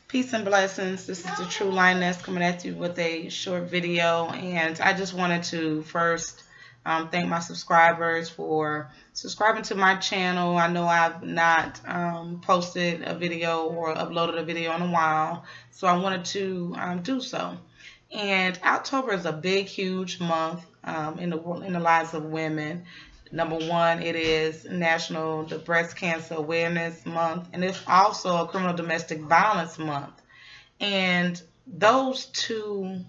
Peace and blessings. This is the True Lioness coming at you with a short video. And I just wanted to first thank my subscribers for subscribing to my channel. I know I've not posted a video or uploaded a video in a while, so I wanted to do so. And October is a big, huge month in the lives of women. Number one, it is National the Breast Cancer Awareness Month, and it's also a Criminal Domestic Violence Month. And those two,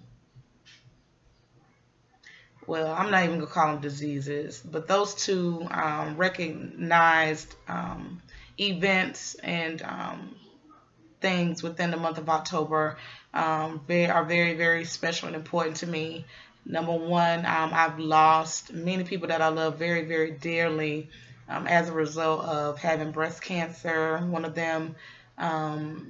well, I'm not even going to call them diseases, but those two recognized events and things within the month of October they are very, very special and important to me. Number one, I've lost many people that I love very, very dearly as a result of having breast cancer. One of them,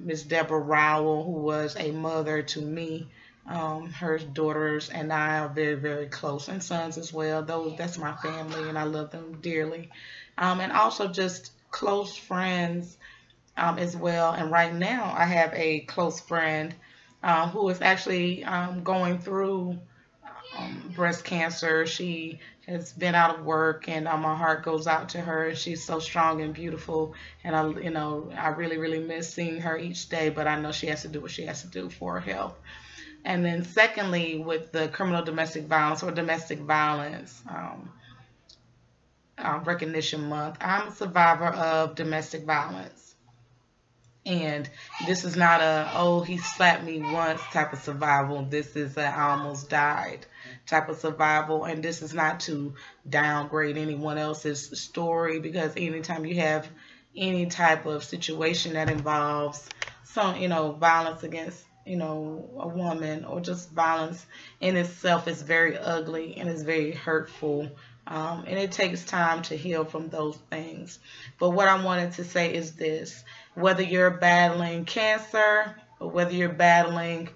Miss Deborah Rowell, who was a mother to me. Her daughters and I are very, very close, and sons as well. That's my family, and I love them dearly. And also just close friends as well. And right now, I have a close friend who is actually going through breast cancer. She has been out of work, and my heart goes out to her. She's so strong and beautiful, and I really, really miss seeing her each day. But I know she has to do what she has to do for her health. And then, secondly, with the Criminal Domestic Violence or Domestic Violence Recognition Month, I'm a survivor of domestic violence. And this is not a, oh, he slapped me once type of survival. This is a I almost died type of survival. And this is not to downgrade anyone else's story, because anytime you have any type of situation that involves some, violence against, a woman, or just violence in itself, is very ugly and is very hurtful. And it takes time to heal from those things. But what I wanted to say is this: whether you're battling cancer or whether you're battling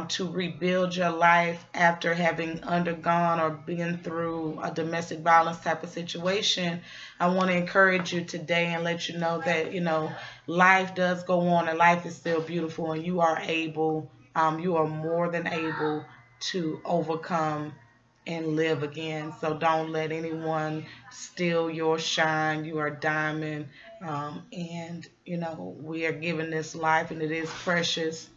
to rebuild your life after having undergone or been through a domestic violence type of situation, I want to encourage you today and let you know that, life does go on, and life is still beautiful, and you are able, you are more than able to overcome and live again. So don't let anyone steal your shine. You are a diamond, and we are given this life, and it is precious.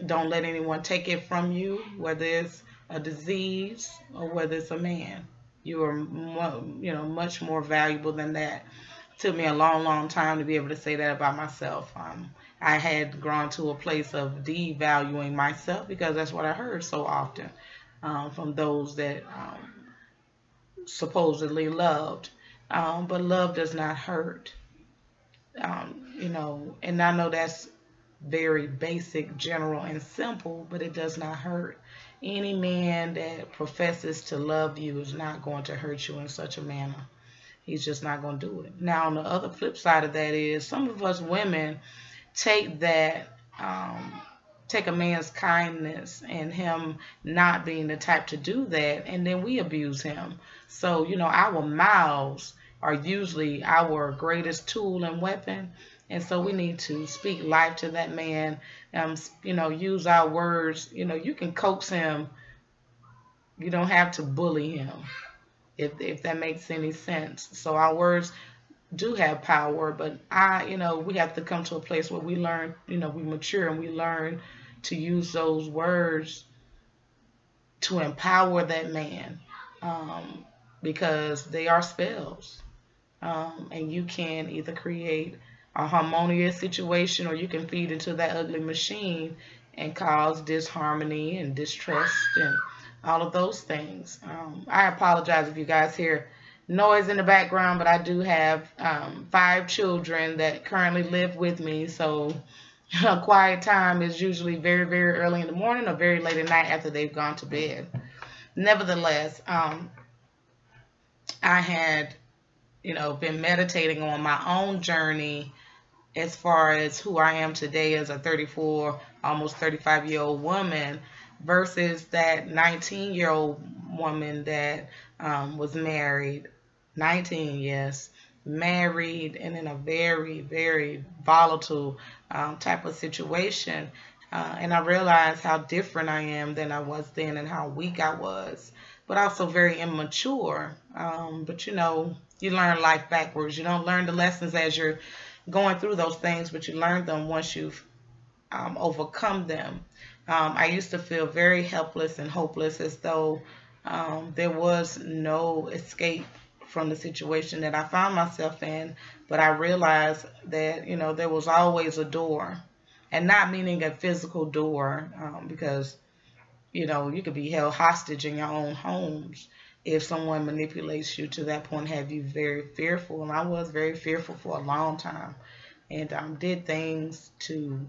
Don't let anyone take it from you, whether it's a disease or whether it's a man. You are much more valuable than that. It took me a long, long time to be able to say that about myself. I had grown to a place of devaluing myself, because that's what I heard so often from those that supposedly loved. But love does not hurt. And I know that's very basic, general, and simple, but it does not hurt. Any man that professes to love you is not going to hurt you in such a manner. He's just not going to do it. Now, on the other flip side of that is, some of us women take that, take a man's kindness and him not being the type to do that, and then we abuse him. So, our mouths are usually our greatest tool and weapon. And so we need to speak life to that man, use our words. You can coax him. You don't have to bully him, if that makes any sense. So our words do have power, but we have to come to a place where we learn, we mature, and we learn to use those words to empower that man, because they are spells. And you can either create a harmonious situation, or you can feed into that ugly machine and cause disharmony and distrust and all of those things. I apologize if you guys hear noise in the background, but I do have 5 children that currently live with me, so a quiet time is usually very, very early in the morning or very late at night after they've gone to bed. Nevertheless, I had been meditating on my own journey as far as who I am today as a 34, almost 35-year-old woman versus that 19-year-old woman that was married, 19, yes, married and in a very, very volatile type of situation. And I realized how different I am than I was then and how weak I was, but also very immature. But you know, you learn life backwards. You don't learn the lessons as you're going through those things, but you learn them once you've overcome them. I used to feel very helpless and hopeless, as though there was no escape from the situation that I found myself in. But I realized that, you know, there was always a door, and not meaning a physical door, because, you know, you could be held hostage in your own homes if someone manipulates you to that point, have you very fearful. And I was very fearful for a long time, and did things to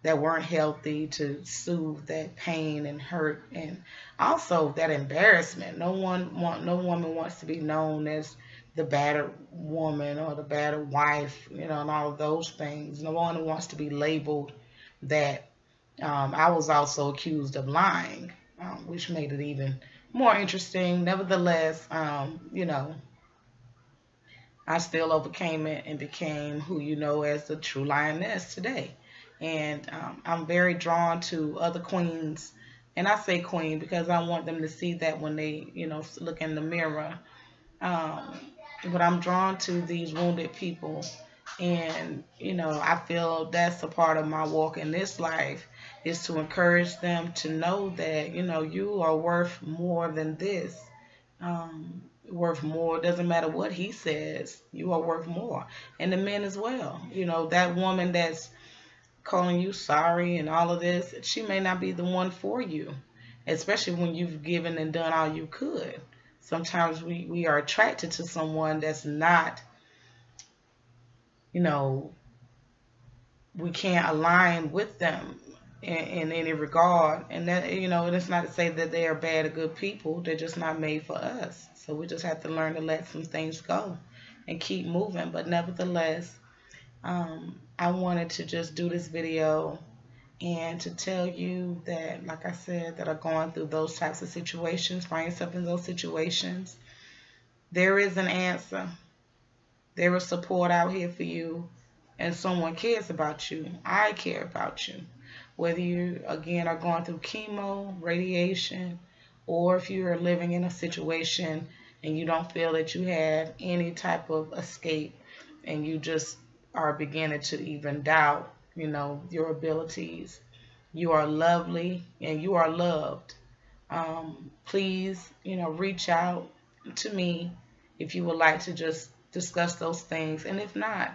that weren't healthy to soothe that pain and hurt, and also that embarrassment. No woman wants to be known as the battered woman or the battered wife, you know, and all of those things. No one wants to be labeled that. I was also accused of lying, which made it even more interesting. Nevertheless, you know, I still overcame it and became who you know as the true lioness today. And I'm very drawn to other queens. And I say queen because I want them to see that when they, you know, look in the mirror. But I'm drawn to these wounded people. And, you know, I feel that's a part of my walk in this life, is to encourage them to know that, you know, you are worth more than this. Worth more. Doesn't matter what he says. You are worth more. And the men as well. You know, that woman that's calling you sorry and all of this, she may not be the one for you, especially when you've given and done all you could. Sometimes we are attracted to someone that's not, you know, we can't align with them in any regard. And that, you know, and it's not to say that they are bad or good people. They're just not made for us. So we just have to learn to let some things go and keep moving. But nevertheless, I wanted to just do this video and to tell you that, like I said, that are going through those types of situations, find yourself in those situations, there is an answer. There is support out here for you, and someone cares about you. I care about you. Whether you, again, are going through chemo, radiation, or if you are living in a situation and you don't feel that you have any type of escape, and you just are beginning to even doubt, you know, your abilities. You are lovely and you are loved. Please, you know, reach out to me if you would like to just discuss those things. And if not,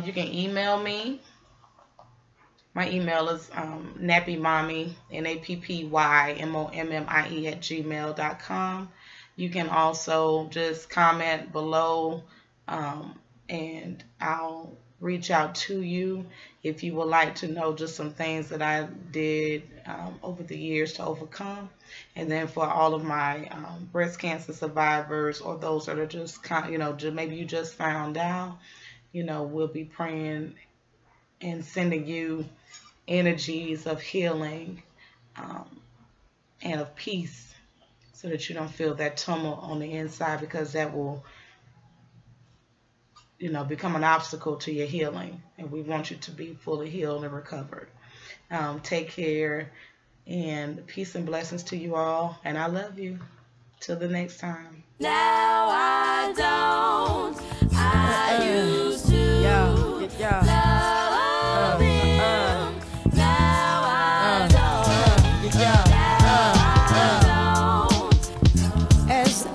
you can email me. My email is nappymommy, nappymommy @gmail.com. You can also just comment below, and I'll reach out to you if you would like to know just some things that I did over the years to overcome. And then for all of my breast cancer survivors, or those that are just, you know, maybe you just found out, you know, we'll be praying and sending you energies of healing and of peace, so that you don't feel that tumult on the inside, because that will, you know, become an obstacle to your healing. And we want you to be fully healed and recovered. Take care, and peace and blessings to you all. And I love you. Till the next time. Now I don't. I used to love him. Now I don't. Now I don't. As